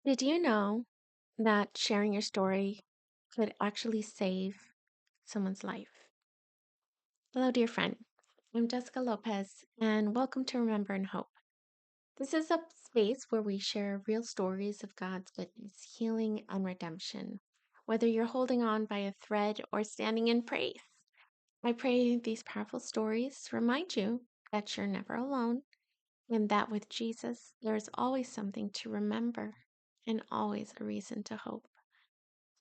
Did you know that sharing your story could actually save someone's life? Hello, dear friend. I'm Jessica Lopez, and welcome to Remember and Hope. This is a space where we share real stories of God's goodness, healing, and redemption. Whether you're holding on by a thread or standing in praise, I pray these powerful stories remind you that you're never alone and that with Jesus, there is always something to remember and always a reason to hope.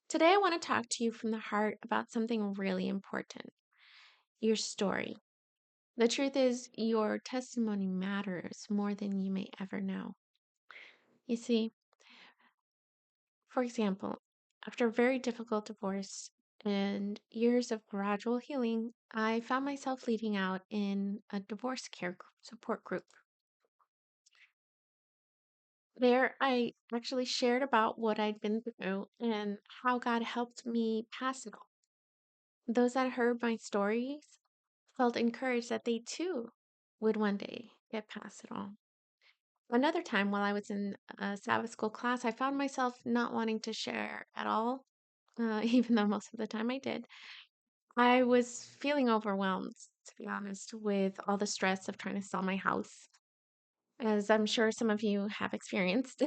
Today, I want to talk to you from the heart about something really important: your story. The truth is, your testimony matters more than you may ever know. You see, for example, after a very difficult divorce and years of gradual healing, I found myself leading out in a divorce support group. There, I actually shared about what I'd been through and how God helped me pass it all. Those that heard my stories felt encouraged that they too would one day get past it all. Another time, while I was in a Sabbath school class, I found myself not wanting to share at all, even though most of the time I did. I was feeling overwhelmed, to be honest, with all the stress of trying to sell my house, as I'm sure some of you have experienced.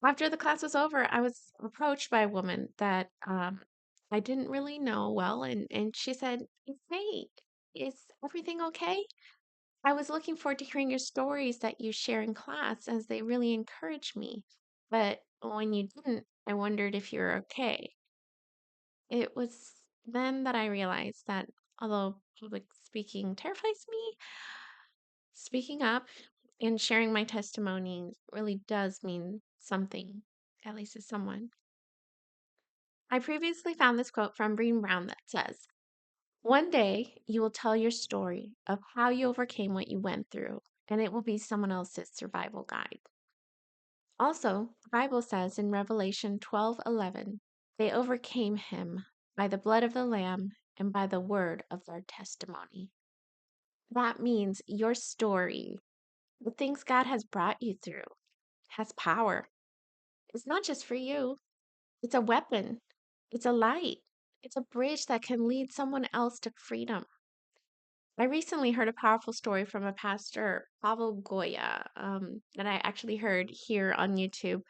After the class was over, I was approached by a woman that I didn't really know well, and she said, "Hey, is everything okay? I was looking forward to hearing your stories that you share in class as they really encourage me. But when you didn't, I wondered if you're okay." It was then that I realized that although public speaking terrifies me, speaking up and sharing my testimony really does mean something, at least to someone. I previously found this quote from Brene Brown that says, "One day you will tell your story of how you overcame what you went through, and it will be someone else's survival guide." Also, the Bible says in Revelation 12:11, they overcame him by the blood of the Lamb and by the word of their testimony. That means your story, the things God has brought you through, has power. It's not just for you, it's a weapon, it's a light, it's a bridge that can lead someone else to freedom. I recently heard a powerful story from a pastor, Pavel Goya, that I actually heard here on YouTube.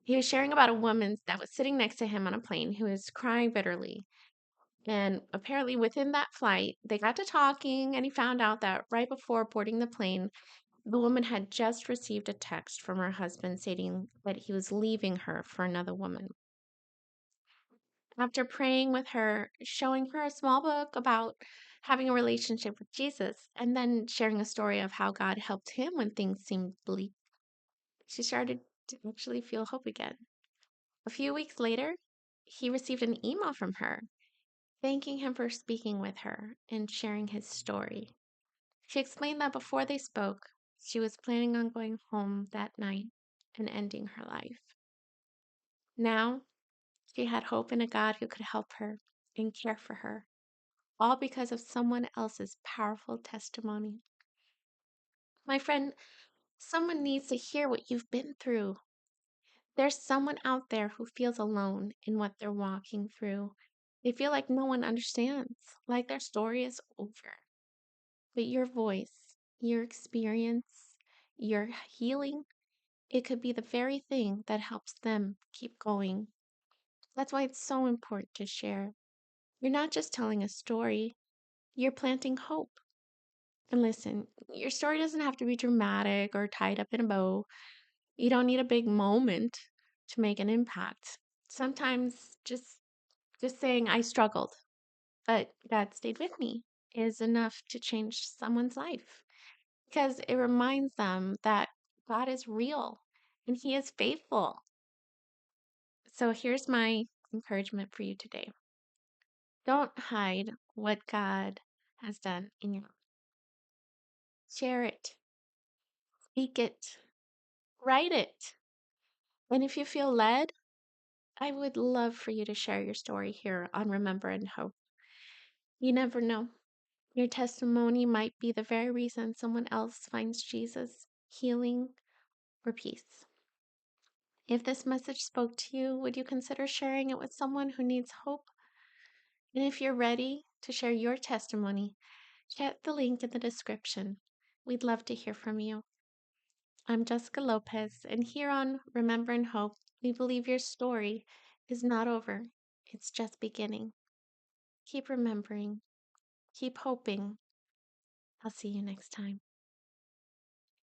He was sharing about a woman that was sitting next to him on a plane who was crying bitterly. And apparently, within that flight, they got to talking, and he found out that right before boarding the plane, the woman had just received a text from her husband stating that he was leaving her for another woman. After praying with her, showing her a small book about having a relationship with Jesus, and then sharing a story of how God helped him when things seemed bleak, she started to actually feel hope again. A few weeks later, he received an email from her thanking him for speaking with her and sharing his story. She explained that before they spoke, she was planning on going home that night and ending her life. Now, she had hope in a God who could help her and care for her, all because of someone else's powerful testimony. My friend, someone needs to hear what you've been through. There's someone out there who feels alone in what they're walking through. They feel like no one understands, like their story is over. But your voice, your experience, your healing, it could be the very thing that helps them keep going. That's why it's so important to share. You're not just telling a story, you're planting hope. And listen, your story doesn't have to be dramatic or tied up in a bow. You don't need a big moment to make an impact. Sometimes just saying I struggled, but God stayed with me is enough to change someone's life because it reminds them that God is real and he is faithful. So here's my encouragement for you today. Don't hide what God has done in your life. Share it, speak it, write it. And if you feel led, I would love for you to share your story here on Remember and Hope. You never know. Your testimony might be the very reason someone else finds Jesus, healing, or peace. If this message spoke to you, would you consider sharing it with someone who needs hope? And if you're ready to share your testimony, check the link in the description. We'd love to hear from you. I'm Jessica Lopez, and here on Remember and Hope, we believe your story is not over, it's just beginning. Keep remembering, keep hoping. I'll see you next time.